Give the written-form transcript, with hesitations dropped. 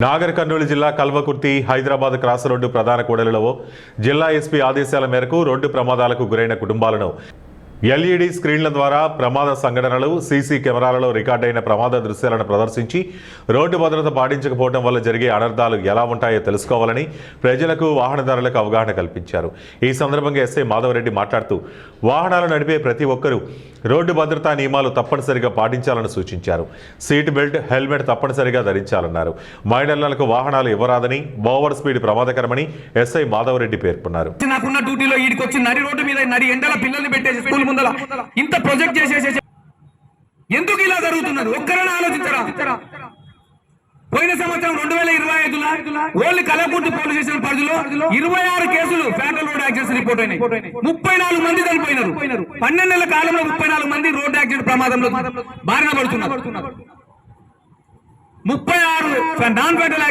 నాగర్ కర్నూలు జిల్లా Kalwakurthy Hyderabad cross road ప్రధాన కూడలిలో జిల్లా ఎస్పీ ఆదేశాల మేరకు రోడ్డు ప్రమాదాలకు గురైన కుటుంబాలను ఎల్ఈడి స్క్రీన్ల ద్వారా ప్రమాద సంఘటనలు సీసీ కెమెరాలలో రికార్డైన ప్రమాద దృశ్యాలను ప్రదర్శించి రోడ్డు భద్రత పాటించకపోవడం వల్ల జరిగే అనర్థాలు ఎలా ఉంటాయో తెలుసుకోవాలని ప్రజలకు వాహనదారులకు అవగాహన కల్పించారు। ఈ సందర్భంగా ఎస్ఐ మాధవరెడ్డి మాట్లాడుతూ వాహనాలు నడిపే ప్రతి ఒక్కరూ రోడ్డు భద్రతా నియమాలు తప్పనిసరిగా పాటించాలని సూచించారు। సీట్ బెల్ట్ హెల్మెట్ తప్పనిసరిగా ధరించాలన్నారు। మైనర్లకు వాహనాలు ఇవ్వరాదని ఓవర్ స్పీడ్ ప్రమాదకరమని ఎస్ఐ మాధవరెడ్డి పేర్కొన్నారు। ఇంత ప్రొజెక్ట్ చేసేసి ఎందుకు ఇలా జరుగుతున్నారు ఒక్కరైనా ఆలోచించరా? పోయిన సంవత్సరం 2025లో ఓన్లీ కలవకుర్తి పోలీస్ స్టేషన్ పరిధిలో 26 కేసులు ఫ్యాటల్ రోడ్ యాక్సిడెంట్స్ రిపోర్ట్ అయినాయి। 34 మంది చనిపోయినారు। 12 నెలల కాలంలో 34 మంది రోడ్ యాక్సిడెంట్ ప్రమాదంలో బారిన పడుతున్నారు। 36 నాన్ ఫ్యాటల్